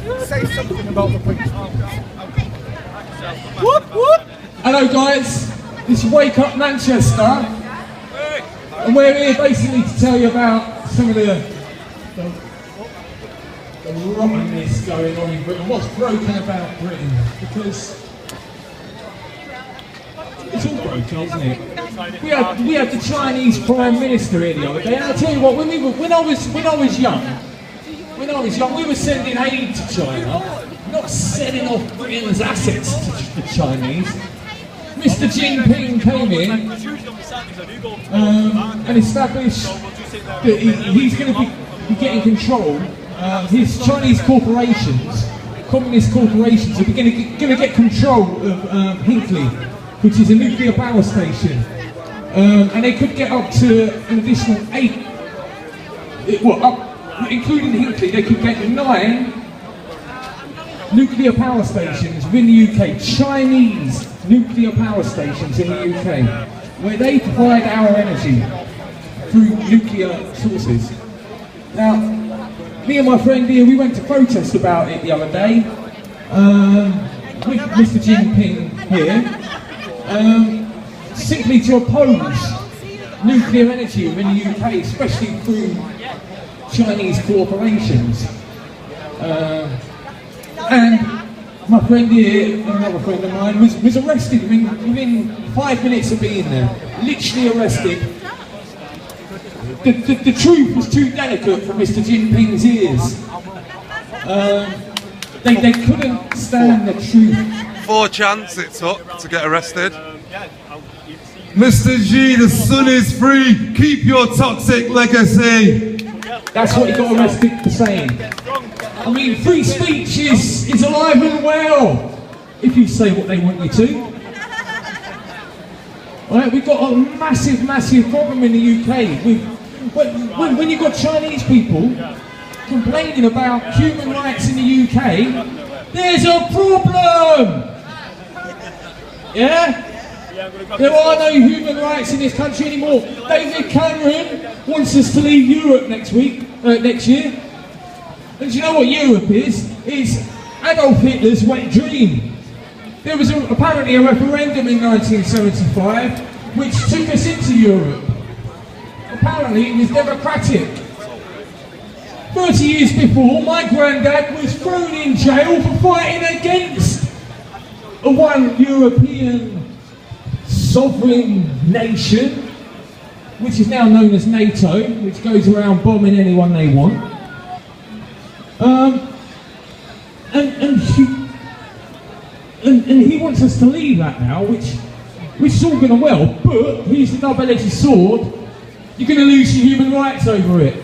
say something about the Prince. Whoop, whoop. Hello guys, this is Wake Up Manchester, and we're here basically to tell you about some of the rottenness going on in Britain, what's broken about Britain, because it's all broken, isn't it? We had the Chinese Prime Minister here the other day, and I'll tell you what, when I was young, we were sending aid to China, not selling off Britain's assets to the Chinese. Mr. Jinping came in and established that he's going to be getting control. His Chinese corporations, communist corporations, are going to get control of Hinkley, which is a nuclear power station, and they could get up to an additional 8. Including Hinkley, they could get 9 nuclear power stations within the UK, Chinese nuclear power stations in the UK, where they provide our energy through nuclear sources. Now, me and my friend here, we went to protest about it the other day, with Mr. Jinping here, simply to oppose nuclear energy within the UK, especially through Chinese corporations. And my friend here, another friend of mine, was arrested within 5 minutes of being there. Literally arrested. The truth was too delicate for Mr. Jinping's ears. They couldn't stand the truth. 4 chance it took to get arrested. Mr. G, the sun is free. Keep your toxic legacy. That's what he got arrested for saying. I mean, free speech is alive and well if you say what they want you to. Right, we've got a massive problem in the UK. When you've got Chinese people complaining about human rights in the UK, there's a problem! Yeah? There are no human rights in this country anymore. David Cameron wants us to leave Europe next year. And do you know what Europe is? It's Adolf Hitler's wet dream. There was apparently a referendum in 1975 which took us into Europe. Apparently it was democratic. 30 years before, my granddad was thrown in jail for fighting against a one European sovereign nation, which is now known as NATO, which goes around bombing anyone they want. And he wants us to leave that now, which is all going to well, but here's the double-edged sword. You're going to lose your human rights over it.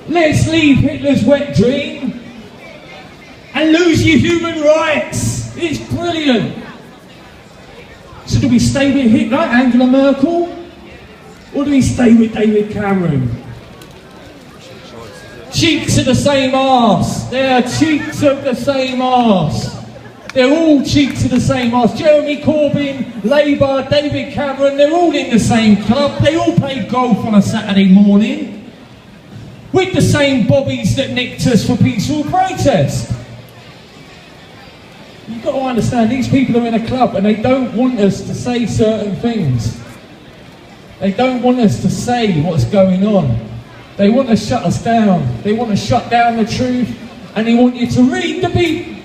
Let's leave Hitler's wet dream and lose your human rights. It's brilliant. So do we stay with Hitler, Angela Merkel, or do we stay with David Cameron? Cheeks of the same arse. They're cheeks of the same arse. They're all cheeks of the same arse. Jeremy Corbyn, Labour, David Cameron, they're all in the same club. They all play golf on a Saturday morning with the same bobbies that nicked us for peaceful protest. You've got to understand, these people are in a club and they don't want us to say certain things. They don't want us to say what's going on. They want to shut us down. They want to shut down the truth, and they want you to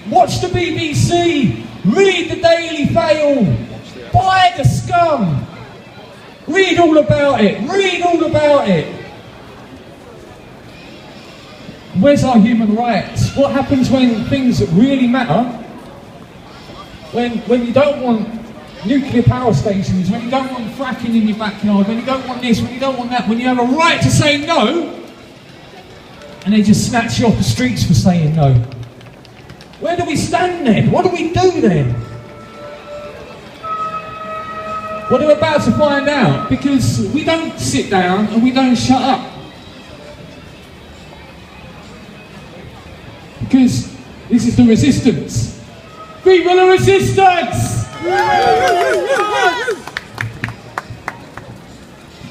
watch the BBC, read the Daily Mail, buy the scum, read all about it, Where's our human rights? What happens when things really matter? When you don't want nuclear power stations, when you don't want fracking in your backyard, when you don't want this, when you don't want that, when you have a right to say no, and they just snatch you off the streets for saying no. Where do we stand then? What do we do then? Well, they're about to find out, because we don't sit down and we don't shut up. Because this is the resistance. Viva la resistance!